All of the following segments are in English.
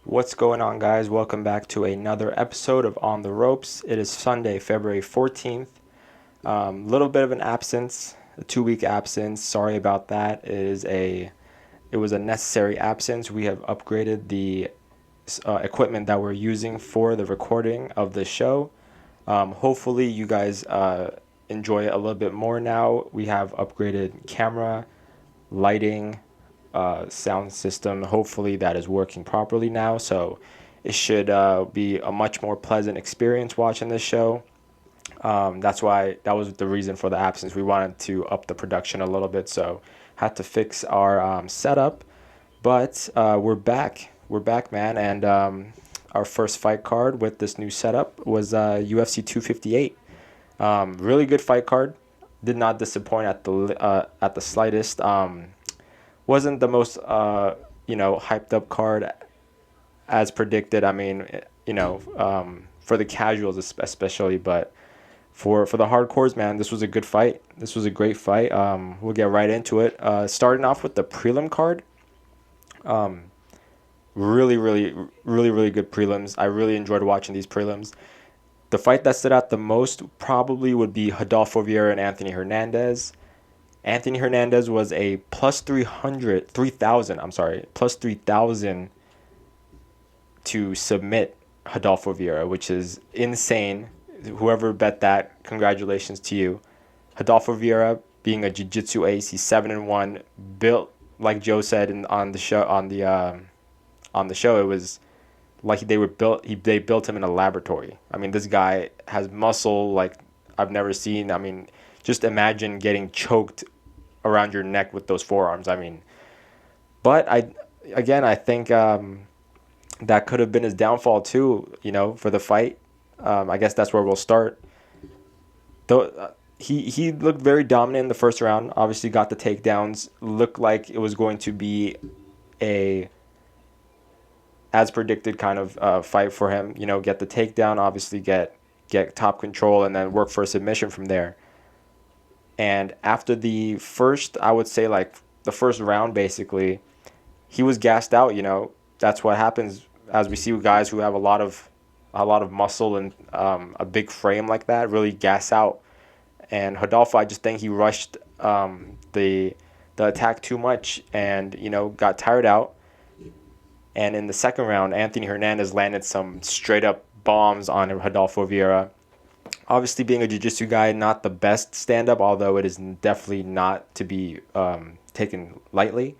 What's going on, guys? Welcome back to another episode of On the Ropes. It is Sunday, February 14th. Little bit of an absence, a 2 week absence. Sorry about that. It was a necessary absence. We have upgraded the equipment that we're using for the recording of the show. Hopefully, you guys enjoy it a little bit more now. We have upgraded camera, lighting, sound system. Hopefully, that is working properly now. So, it should be a much more pleasant experience watching this show. That was the reason for the absence. We wanted to up the production a little bit, so had to fix our setup. But we're back. We're back, man. And our first fight card with this new setup was UFC 258. Really good fight card. Did not disappoint at the slightest. Wasn't the most hyped up card as predicted. I mean, for the casuals especially, but for the hardcores, man, this was a good fight. This was a great fight. We'll get right into it. Starting off with the prelim card. Really good prelims. I really enjoyed watching these prelims. The fight that stood out the most probably would be Rodolfo Vieira and Anthony Hernandez. Anthony Hernandez was a plus 3,000, plus 3,000 to submit Rodolfo Vieira, which is insane. Whoever bet that, congratulations to you. Rodolfo Vieira, being a jiu-jitsu ace, he's 7-1, built like Joe said on the show. It was like they built him in a laboratory. I mean, this guy has muscle like I've never seen. I mean, just imagine getting choked around your neck with those forearms. I mean, but I think that could have been his downfall too, for the fight. I guess that's where we'll start. Though he looked very dominant in the first round. Obviously got the takedowns. Looked like it was going to be a as predicted kind of fight for him. Get the takedown, obviously get top control, and then work for a submission from there. And after the first, I would say like the first round, basically, he was gassed out. That's what happens as we see with guys who have a lot of muscle and a big frame like that really gas out. And Rodolfo, I just think he rushed the attack too much and got tired out. And in the second round, Anthony Hernandez landed some straight up bombs on Rodolfo Vieira. Obviously, being a jiu-jitsu guy, not the best stand-up, although it is definitely not to be taken lightly.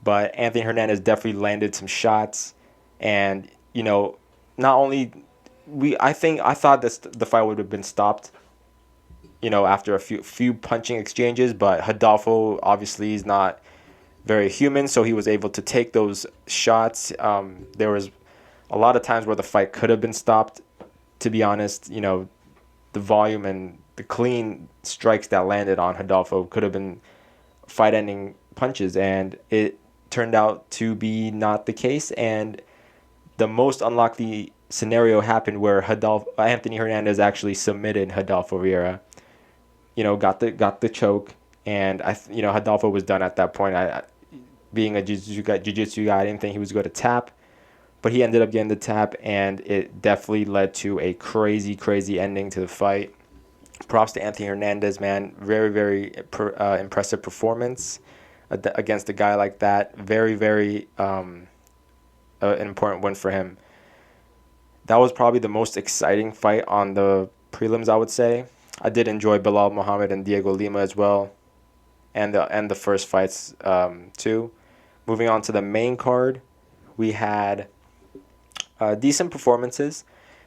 But Anthony Hernandez definitely landed some shots, and not only I thought the fight would have been stopped, after a few punching exchanges, but Rodolfo obviously is not very human, so he was able to take those shots. There was a lot of times where the fight could have been stopped. To be honest, the volume and the clean strikes that landed on Rodolfo could have been fight-ending punches, and it turned out to be not the case. And the most unlikely scenario happened where Anthony Hernandez actually submitted Rodolfo Vieira. Got the choke, and Rodolfo was done at that point. Being a jiu-jitsu guy, I didn't think he was going to tap. But he ended up getting the tap, and it definitely led to a crazy ending to the fight. Props to Anthony Hernandez, man. Very impressive performance against a guy like that. Very an important win for him. That was probably the most exciting fight on the prelims, I would say. I did enjoy Bilal Muhammad and Diego Lima as well, and the first fights too. Moving on to the main card, we had decent performances.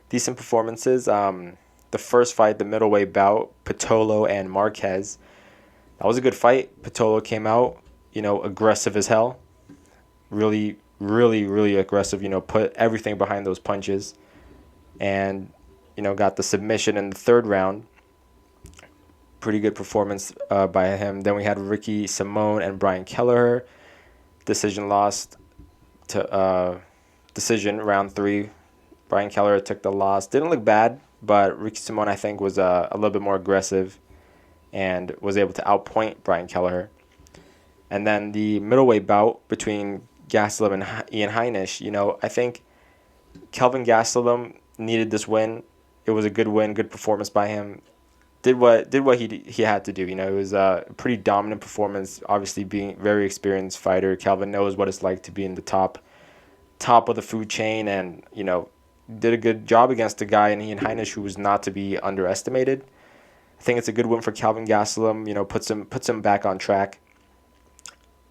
The first fight, the middleweight bout, Pitolo and Marquez. That was a good fight. Pitolo came out, aggressive as hell. Really aggressive. Put everything behind those punches, and got the submission in the third round. Pretty good performance by him. Then we had Ricky Simone and Brian Kelleher. Decision round 3. Brian Kelleher took the loss. Didn't look bad, but Ricky Simone, I think, was a little bit more aggressive and was able to outpoint Brian Kelleher. And then the middleweight bout between Gastelum and Ian Heinisch, I think Kelvin Gastelum needed this win. It was a good win, good performance by him. Did what he had to do. It was a pretty dominant performance. Obviously, being a very experienced fighter, Kelvin knows what it's like to be in the top of the food chain, and did a good job against a guy in Ian Heinisch who was not to be underestimated. I think it's a good win for Calvin Gastelum. Puts him back on track.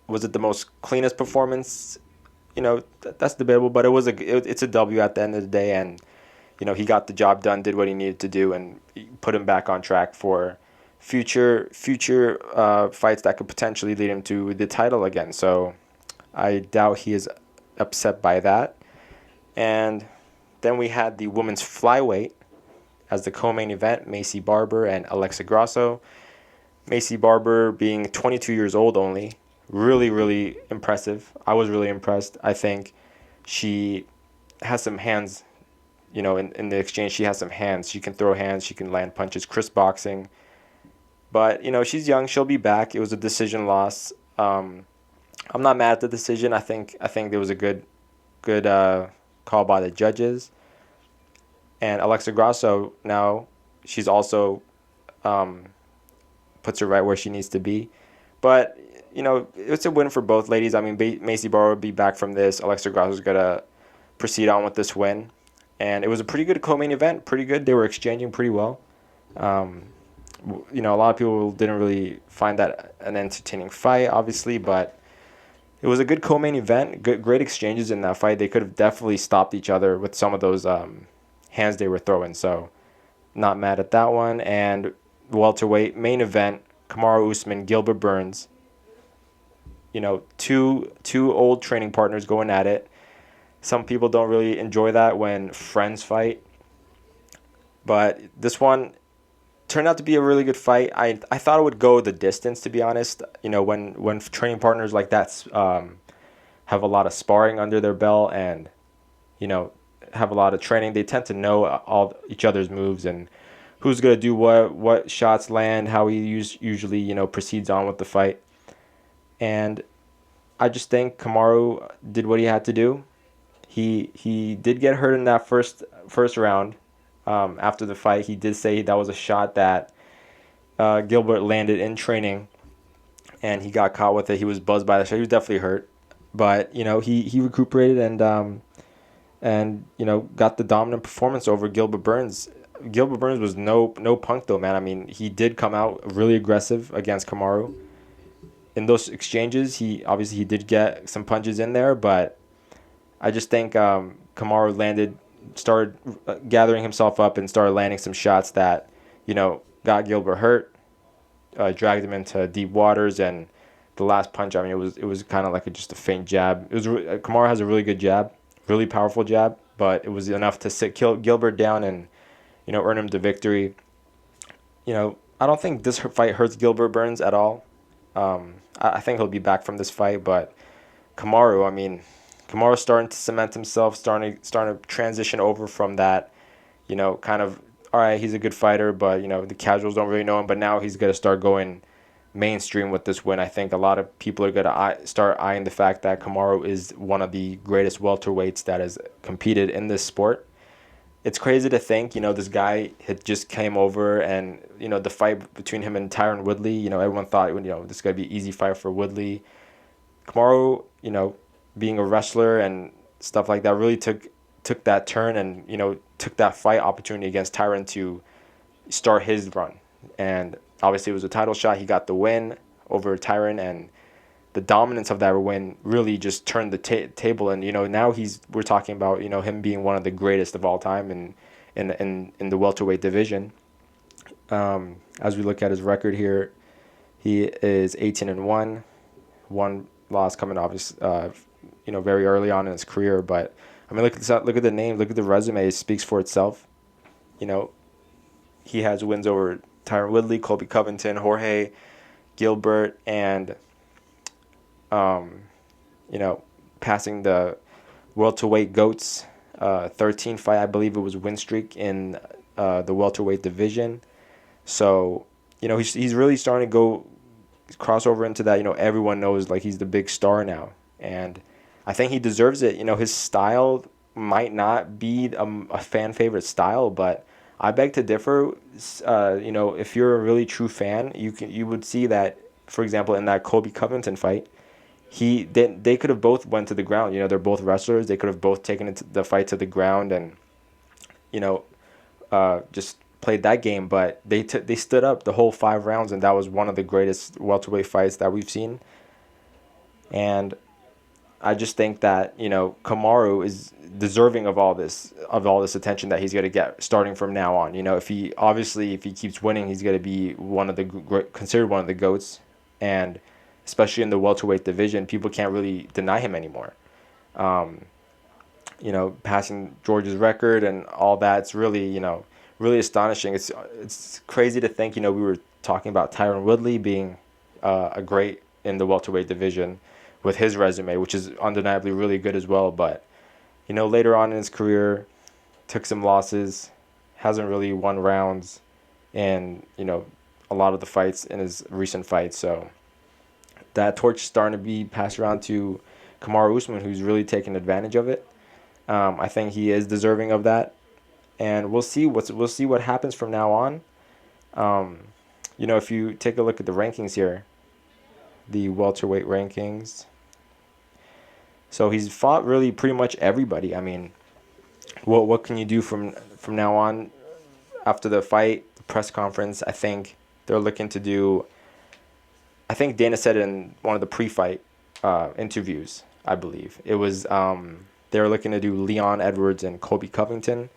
Was it the most cleanest performance? That's debatable, but it's a W at the end of the day, and he got the job done, did what he needed to do, and put him back on track for future fights that could potentially lead him to the title again. So I doubt he is upset by that. And then we had the women's flyweight as the co-main event, Macy Barber and Alexa Grasso. Macy Barber being 22 years old only, really, really impressive. I was really impressed. I think she has some hands, in the exchange. She has some hands. She can throw hands. She can land punches, crisp boxing. But, she's young. She'll be back. It was a decision loss. I'm not mad at the decision. I think there was a good call by the judges. And Alexa Grasso now, she's also puts her right where she needs to be. But, it's a win for both ladies. I mean, Macy Barber will be back from this. Alexa Grasso is going to proceed on with this win. And it was a pretty good co-main event. Pretty good. They were exchanging pretty well. A lot of people didn't really find that an entertaining fight, obviously, but it was a good co-main event. Great exchanges in that fight. They could have definitely stopped each other with some of those hands they were throwing. So, not mad at that one. And welterweight main event, Kamaru Usman, Gilbert Burns. Two old training partners going at it. Some people don't really enjoy that when friends fight. But this one turned out to be a really good fight. I thought it would go the distance, to be honest. When training partners like that have a lot of sparring under their belt and, have a lot of training, they tend to know all each other's moves and who's going to do what shots land, how he usually, proceeds on with the fight. And I just think Kamaru did what he had to do. He did get hurt in that first round. After the fight, he did say that was a shot that Gilbert landed in training, and he got caught with it. He was buzzed by the shot. He was definitely hurt, but he recuperated and got the dominant performance over Gilbert Burns. Gilbert Burns was no punk though, man. I mean, he did come out really aggressive against Kamaru. In those exchanges, he did get some punches in there, but I just think Kamaru started gathering himself up and started landing some shots that, got Gilbert hurt, dragged him into deep waters, and the last punch, I mean, it was kind of like just a faint jab. Kamaru has a really good jab, really powerful jab, but it was enough to kill Gilbert down and, earn him the victory. I don't think this fight hurts Gilbert Burns at all. I think he'll be back from this fight, but Kamaru's starting to cement himself, starting to transition over from that, kind of, all right, he's a good fighter, but, the casuals don't really know him. But now he's going to start going mainstream with this win. I think a lot of people are going to start eyeing the fact that Kamaru is one of the greatest welterweights that has competed in this sport. It's crazy to think, this guy had just came over and, the fight between him and Tyron Woodley, everyone thought, this is going to be an easy fight for Woodley. Kamaru, being a wrestler and stuff like that really took that turn and, took that fight opportunity against Tyron to start his run. And obviously it was a title shot. He got the win over Tyron, and the dominance of that win really just turned the table. And, now we're talking about, him being one of the greatest of all time in the welterweight division. As we look at his record here, he is 18-1, one loss coming obviously, very early on in his career. But I mean, look at the name, look at the resume. It speaks for itself. He has wins over Tyron Woodley, Colby Covington, Jorge Gilbert, and passing the welterweight goats. 13 fight, I believe it was, win streak in the welterweight division. So he's really starting to go cross over into that. Everyone knows like he's the big star now, and I think he deserves it. His style might not be a fan favorite style, but I beg to differ. If you're a really true fan, you would see that, for example, in that Colby Covington fight, they could have both went to the ground. They're both wrestlers. They could have both taken the fight to the ground and you know just played that game. But they stood up the whole 5 rounds, and that was one of the greatest welterweight fights that we've seen. And I just think that Kamaru is deserving of all this attention that he's going to get starting from now on. If he keeps winning, he's going to be considered one of the goats, and especially in the welterweight division, people can't really deny him anymore. Passing George's record and all that, it's really astonishing. It's crazy to think. We were talking about Tyron Woodley being a great in the welterweight division with his resume, which is undeniably really good as well. But, later on in his career, took some losses, hasn't really won rounds in, a lot of the fights in his recent fights. So that torch is starting to be passed around to Kamaru Usman, who's really taken advantage of it. I think he is deserving of that. And we'll see what happens from now on. If you take a look at the rankings here, the welterweight rankings. So he's fought really pretty much everybody. I mean, what can you do from now on? After the fight, the press conference, I think they're looking to do. I think Dana said in one of the pre-fight interviews, I believe it was they were looking to do Leon Edwards and Colby Covington.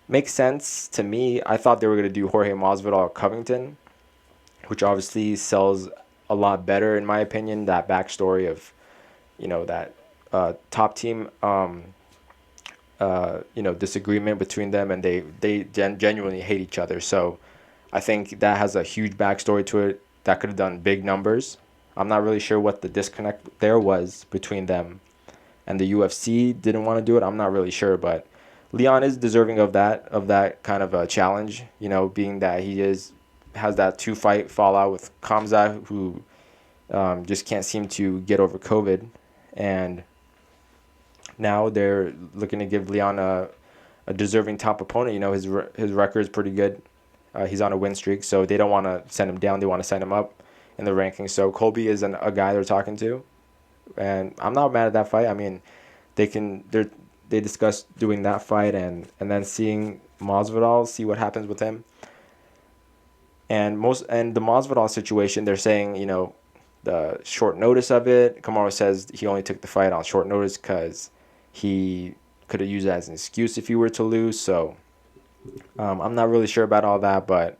Makes sense to me. I thought they were going to do Jorge Masvidal Covington, which obviously sells a lot better in my opinion. That backstory of, that top team, disagreement between them, and they genuinely hate each other. So I think that has a huge backstory to it that could have done big numbers. I'm not really sure what the disconnect there was between them, and the UFC didn't want to do it. I'm not really sure, but Leon is deserving of that kind of a challenge. Being that he has that 2-fight fallout with Kamza, who just can't seem to get over COVID, and now they're looking to give Leon a deserving top opponent. His record is pretty good. He's on a win streak, so they don't want to send him down. They want to send him up in the rankings. So Colby is a guy they're talking to, and I'm not mad at that fight. I mean, they discussed doing that fight and then seeing Masvidal, see what happens with him. And the Masvidal situation, they're saying, the short notice of it. Kamaru says he only took the fight on short notice because he could have used it as an excuse if he were to lose. So I'm not really sure about all that, but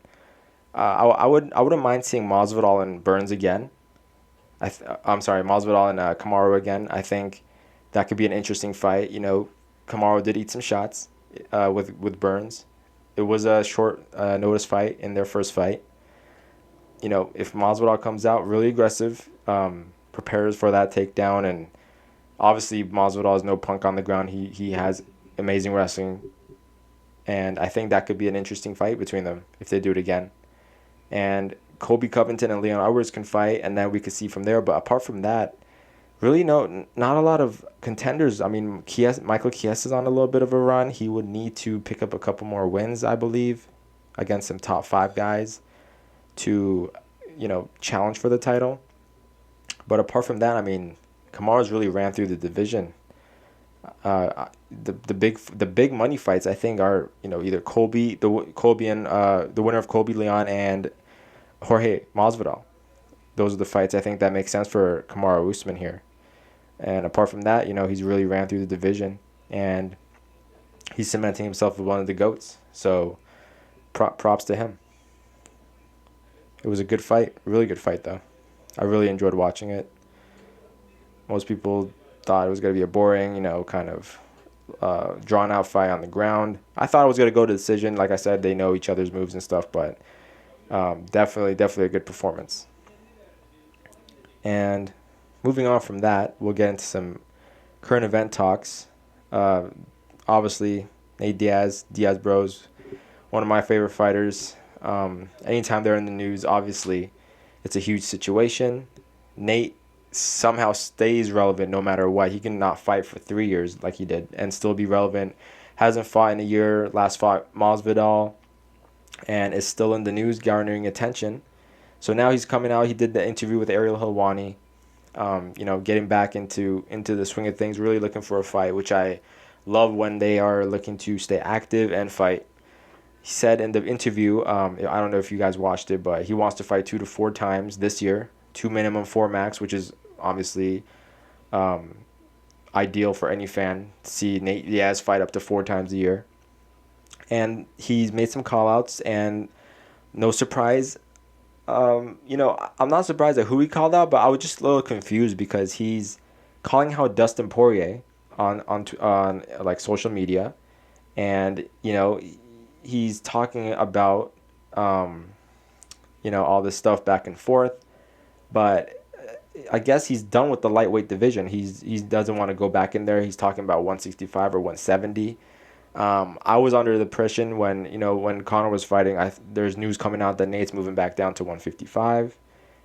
I wouldn't mind seeing Masvidal and Burns again. I'm sorry, Masvidal and Kamaru again. I think that could be an interesting fight. Kamaru did eat some shots with Burns. It was a short notice fight in their first fight. If Masvidal comes out really aggressive, prepares for that takedown, and obviously Masvidal is no punk on the ground. He has amazing wrestling, and I think that could be an interesting fight between them if they do it again. And Colby Covington and Leon Edwards can fight, and then we could see from there. But apart from that, really not a lot of contenders. I mean, Michael Chiesa is on a little bit of a run. He would need to pick up a couple more wins, I believe, against some top 5 guys to, challenge for the title. But apart from that, I mean, Kamaru's really ran through the division. The big money fights, I think, are either Colby and the winner of Colby Leon and Jorge Masvidal. Those are the fights I think that make sense for Kamaru Usman here. And apart from that, he's really ran through the division, and he's cementing himself as one of the GOATs. So props to him. It was a good fight, really good fight though. I really enjoyed watching it. Most people thought it was going to be a boring, kind of drawn out fight on the ground. I thought it was going to go to decision. Like I said, they know each other's moves and stuff, but definitely a good performance. And moving on from that, we'll get into some current event talks. Obviously, Nate Diaz Bros, one of my favorite fighters. Anytime they're in the news, obviously, it's a huge situation. Nate somehow stays relevant no matter what. He can not fight for 3 years like he did and still be relevant. Hasn't fought in a year. Last fought Masvidal, and is still in the news, garnering attention. So now he's coming out. He did the interview with Ariel Helwani. Getting back into the swing of things, really looking for a fight, which I love when they are looking to stay active and fight. He said in the interview, I don't know if you guys watched it, but he wants to fight 2 to 4 times this year, 2 minimum, 4 max, which is obviously um, ideal for any fan to see Nate Diaz fight up to 4 times a year. And he's made some call outs, and no surprise, I'm not surprised at who he called out, but I was just a little confused because he's calling out Dustin Poirier on like social media, and he's talking about all this stuff back and forth, but I guess he's done with the lightweight division. He doesn't want to go back in there. He's talking about 165 or 170. I was under the impression when Conor was fighting, there's news coming out that Nate's moving back down to 155,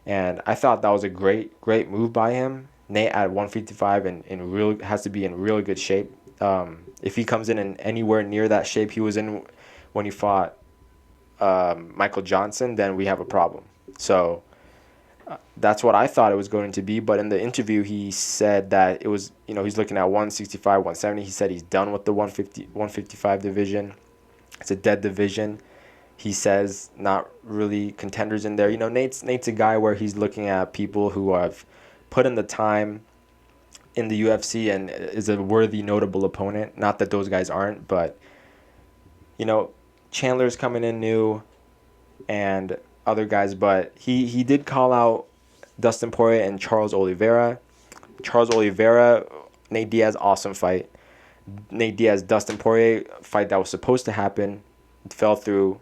and I thought that was a great move by him. Nate at 155 and has to be in really good shape. If he comes in anywhere near that shape he was in when he fought Michael Johnson, then we have a problem. So that's what I thought it was going to be. But in the interview, he said that it was, he's looking at 165, 170. He said he's done with the 155 division. It's a dead division. He says not really contenders in there. Nate's a guy where he's looking at people who have put in the time in the UFC and is a worthy, notable opponent. Not that those guys aren't, but, Chandler's coming in new and other guys, but he did call out Dustin Poirier and Charles Oliveira. Charles Oliveira, Nate Diaz, awesome fight. Nate Diaz, Dustin Poirier, fight that was supposed to happen, fell through.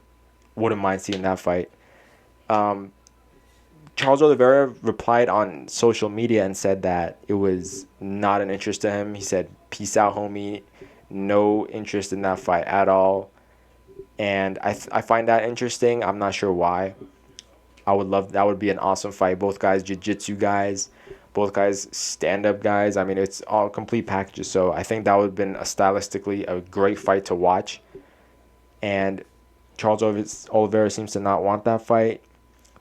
Wouldn't mind seeing that fight. Charles Oliveira replied on social media and said that it was not an interest to him. He said, "Peace out, homie. No interest in that fight at all." And I find that interesting. I'm not sure why. That would be an awesome fight. Both guys jiu-jitsu guys, both guys stand-up guys. I mean, it's all complete packages. So I think that would have been stylistically a great fight to watch. And Charles Oliveira seems to not want that fight.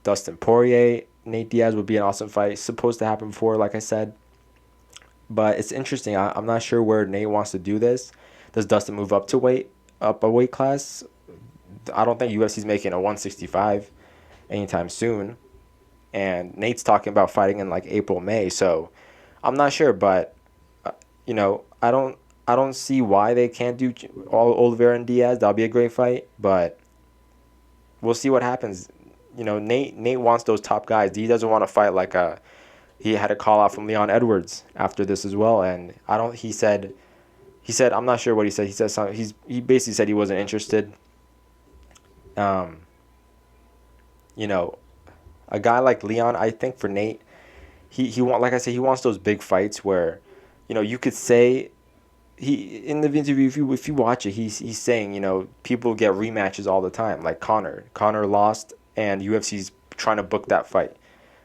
Dustin Poirier, Nate Diaz would be an awesome fight. It's supposed to happen before, like I said. But it's interesting. I'm not sure where Nate wants to do this. Does Dustin move up a weight class? I don't think UFC's making a 165 anytime soon. And Nate's talking about fighting in like April, May. So I'm not sure, but I don't see why they can't do Oliveira and Diaz. That'll be a great fight, but we'll see what happens. Nate wants those top guys. He doesn't want to fight he had a call out from Leon Edwards after this as well, and he said I'm not sure what he said. He said something. He basically said he wasn't interested. A guy like Leon, I think for Nate, like I said, he wants those big fights where, you could say, in the interview, if you watch it, he's saying, people get rematches all the time, like Conor. Conor lost, and UFC's trying to book that fight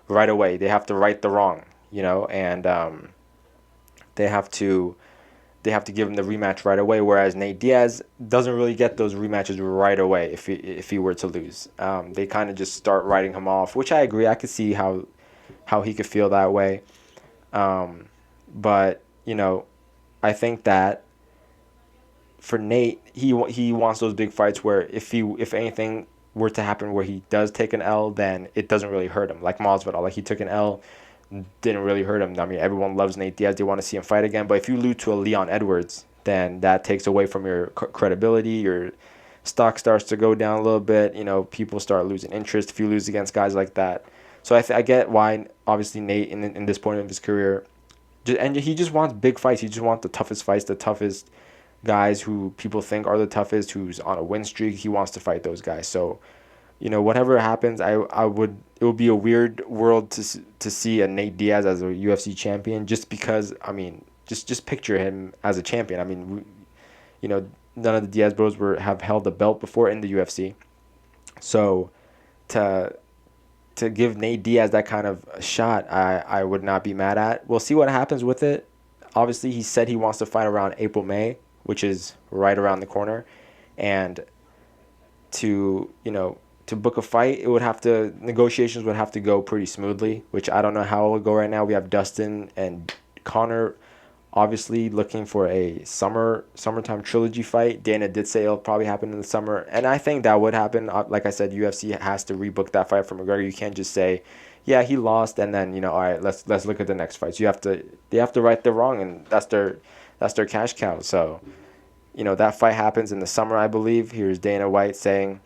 right away. They have to right the wrong, and they have to give him the rematch right away. Whereas Nate Diaz doesn't really get those rematches right away if he were to lose. They kind of just start writing him off, which I agree. I could see how he could feel that way. But I think that for Nate, he wants those big fights where if anything were to happen where he does take an L, then it doesn't really hurt him. Like Masvidal, like he took an L, didn't really hurt him. I mean, everyone loves Nate Diaz. They want to see him fight again. But if you lose to a Leon Edwards, then that takes away from your credibility. Your stock starts to go down a little bit. People start losing interest if you lose against guys like that. So I get why, obviously, Nate, in this point of his career, and he just wants big fights. He just wants the toughest fights, the toughest guys who people think are the toughest, who's on a win streak. He wants to fight those guys. So, whatever happens, it would be a weird world to see a Nate Diaz as a UFC champion, just because, I mean, just picture him as a champion. I mean, none of the Diaz bros have held a belt before in the UFC. So to to give Nate Diaz that kind of shot, I would not be mad at. We'll see what happens with it. Obviously, he said he wants to fight around April, May, which is right around the corner. And to book a fight, negotiations would have to go pretty smoothly, which I don't know how it will go right now. We have Dustin and Connor obviously looking for a summertime trilogy fight. Dana did say it'll probably happen in the summer, and I think that would happen. Like I said, UFC has to rebook that fight for McGregor. You can't just say, yeah, he lost, and then all right, let's look at the next fights. They have to right the wrong, and that's their cash cow. So that fight happens in the summer, I believe. Here's Dana White saying,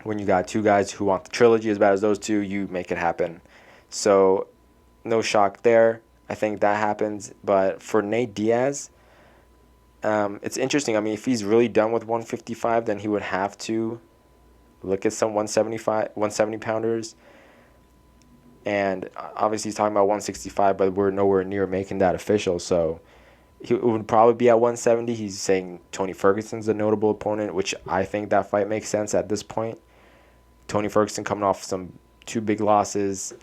when you got two guys who want the trilogy as bad as those two, you make it happen. So no shock there. I think that happens. But for Nate Diaz, it's interesting. I mean, if he's really done with 155, then he would have to look at some 170 pounders. And obviously he's talking about 165, but we're nowhere near making that official. So he would probably be at 170. He's saying Tony Ferguson's a notable opponent, which I think that fight makes sense at this point. Tony Ferguson coming off some 2 big losses.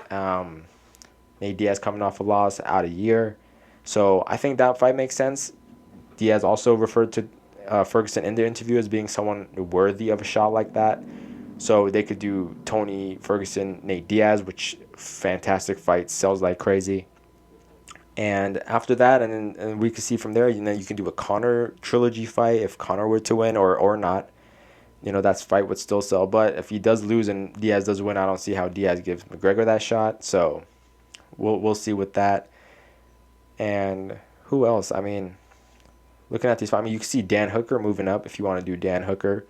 Nate Diaz coming off a loss out a year. So I think that fight makes sense. Diaz also referred to Ferguson in the interview as being someone worthy of a shot like that. So they could do Tony Ferguson, Nate Diaz, which fantastic fight, sells like crazy. And after that, and we could see from there, you can do a Conor trilogy fight if Conor were to win or not. That fight would still sell. But if he does lose and Diaz does win, I don't see how Diaz gives McGregor that shot. So we'll see with that. And who else? I mean, looking at these fights, you can see Dan Hooker moving up if you want to do Dan Hooker.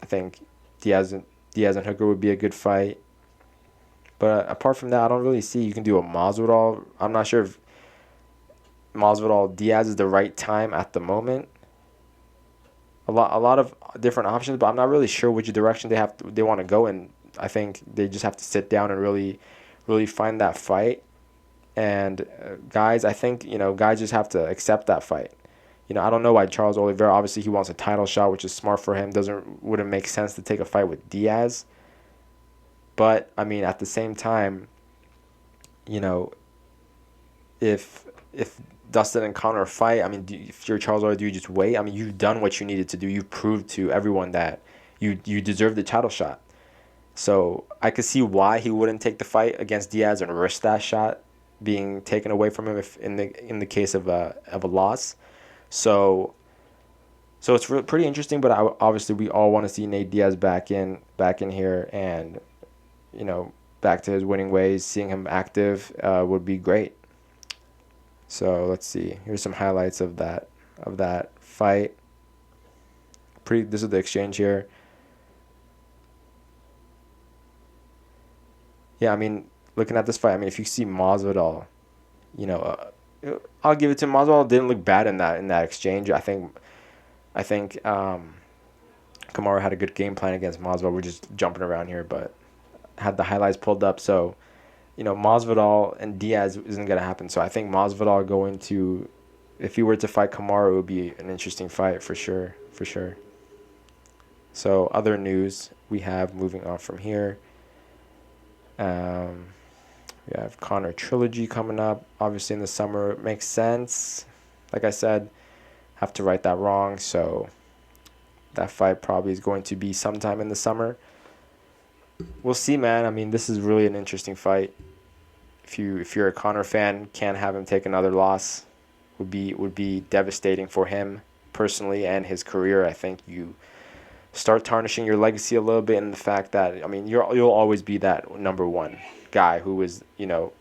I think Diaz and Hooker would be a good fight. But apart from that, I don't really see you can do a Masvidal. I'm not sure if Masvidal Diaz is the right time at the moment. A lot of different options, but I'm not really sure which direction they want to go in. I think they just have to sit down and really find that fight. And guys, I think guys just have to accept that fight. I don't know why Charles Oliveira, obviously he wants a title shot, which is smart for him. Wouldn't make sense to take a fight with Diaz. But I mean, at the same time, if Dustin and Conor fight, I mean, if you're Charles Oliveira, do you just wait? I mean, you've done what you needed to do. You've proved to everyone that you deserve the title shot. So I could see why he wouldn't take the fight against Diaz and risk that shot being taken away from him if in the case of a loss. So it's pretty interesting. But obviously we all want to see Nate Diaz back in here and back to his winning ways. Seeing him active would be great. So let's see. Here's some highlights of that fight. This is the exchange here. Yeah, I mean, looking at this fight, I mean, if you see Masvidal, I'll give it to him. Masvidal didn't look bad in that exchange. I think Kamaru had a good game plan against Masvidal. We're just jumping around here, but had the highlights pulled up. So, Masvidal and Diaz isn't going to happen. So I think Masvidal if he were to fight Kamaru, it would be an interesting fight for sure. So other news we have moving on from here. We have Conor trilogy coming up, obviously in the summer. It makes sense. Like I said, have to right that wrong. So that fight probably is going to be sometime in the summer. We'll see, man. I mean, this is really an interesting fight. If you're a Conor fan, can't have him take another loss. Would be devastating for him personally and his career. I think you start tarnishing your legacy a little bit in the fact that, I mean, you'll always be that number one guy who was,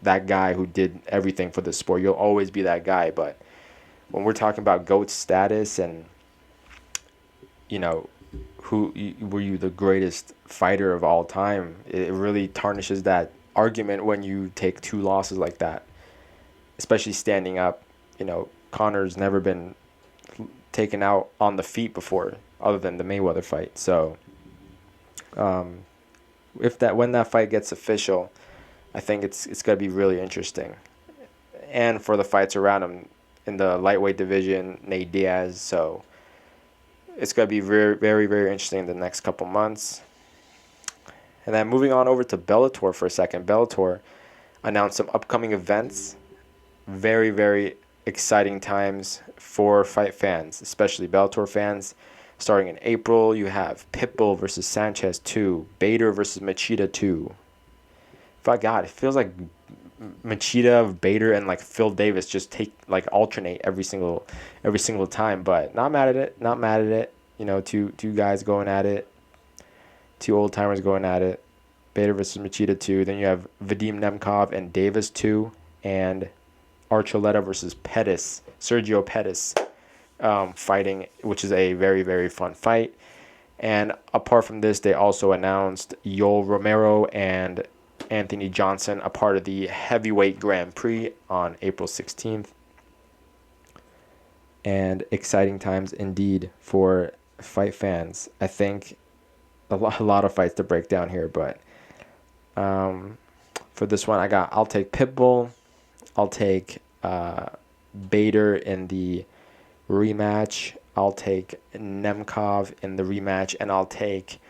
that guy who did everything for the sport. You'll always be that guy. But when we're talking about GOAT status and, were you the greatest fighter of all time, it really tarnishes that argument when you take 2 losses like that, especially standing up. Conor's never been taken out on the feet before, other than the Mayweather fight. So, when that fight gets official, I think it's gonna be really interesting, and for the fights around him in the lightweight division, Nate Diaz. So, it's gonna be very, very, very interesting in the next couple months. And then moving on over to Bellator for a second. Bellator announced some upcoming events. Very, very exciting times for fight fans, especially Bellator fans. Starting in April, you have Pitbull versus Sanchez 2, Bader versus Machida 2. God, it feels like Machida, Bader, and like Phil Davis just alternate every single time. But not mad at it. Not mad at it. You know, two guys going at it. Two old timers going at it. Bader versus Machida 2. Then you have Vadim Nemkov and Davis 2, and Archuleta versus Pettis, Sergio Pettis, fighting, which is a very, very fun fight. And apart from this, they also announced Yoel Romero and Anthony Johnson, a part of the heavyweight Grand Prix on April 16th. And exciting times indeed for fight fans. I think a lot of fights to break down here, but for this one, I'll take Pitbull. I'll take Bader in the rematch. I'll take Nemkov in the rematch, and I'll take,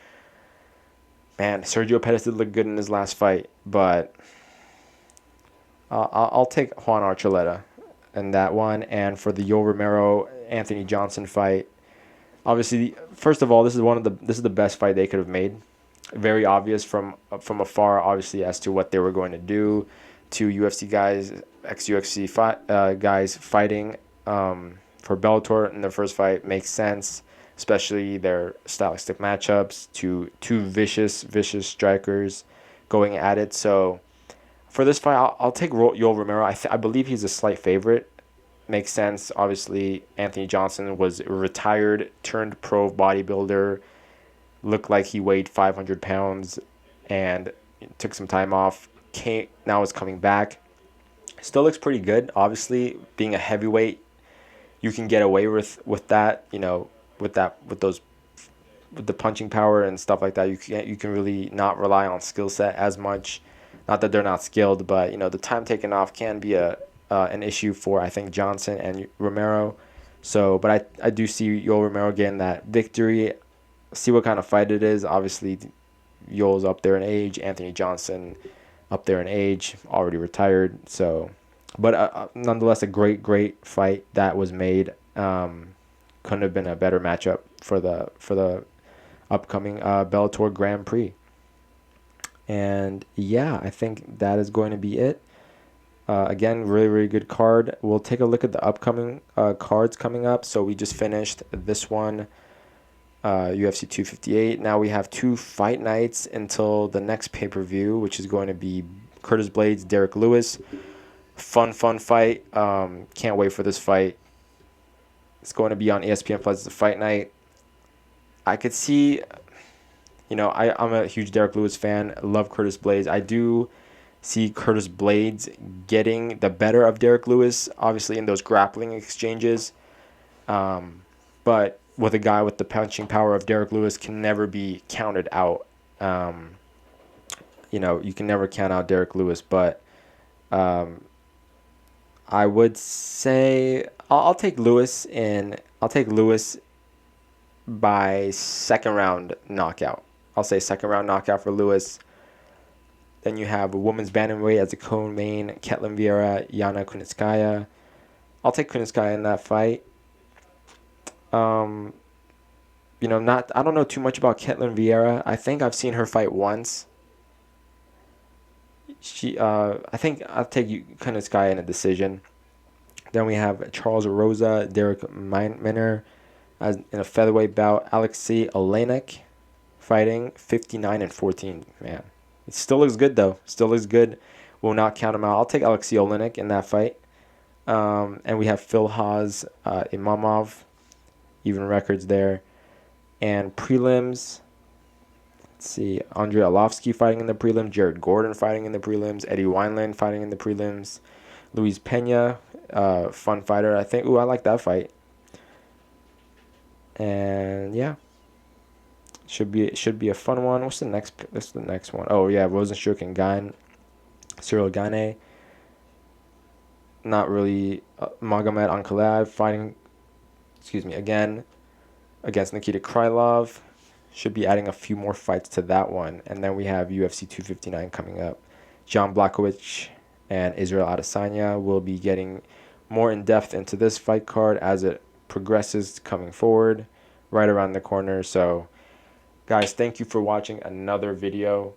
Sergio Pettis did look good in his last fight, but I'll take Juan Archuleta in that one. And for the Yoel Romero Anthony Johnson fight, obviously, first of all, this is the best fight they could have made. Very obvious from afar, obviously, as to what they were going to do. Two UFC guys, ex-UFC guys fighting for Bellator in their first fight makes sense, especially their stylistic matchups. Two vicious strikers going at it. So for this fight, I'll take Yoel Romero. I believe he's a slight favorite. Makes sense. Obviously, Anthony Johnson was a retired turned pro bodybuilder. Looked like he weighed 500 pounds and took some time off. Now is coming back. Still looks pretty good. Obviously, being a heavyweight, you can get away with that. You know, with the punching power and stuff like that. You can really not rely on skill set as much. Not that they're not skilled, but the time taken off can be an issue for, I think, Johnson and Romero. So, but I do see Yoel Romero getting that victory. See what kind of fight it is. Obviously, Yoel's up there in age. Anthony Johnson up there in age, already retired. So, but nonetheless, a great fight that was made. Couldn't have been a better matchup for the upcoming Bellator Grand Prix. And yeah, I think that is going to be it. Again, really good card. We'll take a look at the upcoming cards coming up. So we just finished this one, UFC 258. Now we have 2 fight nights until the next pay-per-view, which is going to be Curtis Blades, Derek Lewis. Fun fight. Can't wait for this fight. It's going to be on ESPN Plus. It's a fight night. I could see, I'm a huge Derek Lewis fan. I love Curtis Blades. I do see Curtis Blades getting the better of Derek Lewis, obviously in those grappling exchanges. But with a guy with the punching power of Derek Lewis can never be counted out. You can never count out Derek Lewis, but I would say I'll take Lewis by second round knockout. I'll say second round knockout for Lewis. Then you have a women's bantamweight as a co-main, Ketlin Vieira, Yana Kunitskaya. I'll take Kunitskaya in that fight. I don't know too much about Ketlin Vieira. I think I've seen her fight once. I think I'll take Kunitskaya in a decision. Then we have Charles Rosa, Derek Minner in a featherweight bout. Alexei Olenek fighting 59-14. Man, it still looks good though. Still looks good. Will not count him out. I'll take Alexei Olenek in that fight. And we have Phil Haas, Imamov, even records there. And prelims, let's see, Andrei Arlovsky fighting in the prelims, Jared Gordon fighting in the prelims, Eddie Wineland fighting in the prelims, Luis Pena, fun fighter. I like that fight. And yeah, should be a fun one. What's the next one? Oh yeah, Rosenstruck and Gane, Cyril Gane. Not really. Magomed Ankalaev fighting, again, against Nikita Krylov. should be adding a few more fights to that one. And then we have UFC 259 coming up. John Blachowicz and Israel Adesanya will be getting more in depth into this fight card as it progresses coming forward, right around the corner. So, guys, thank you for watching another video.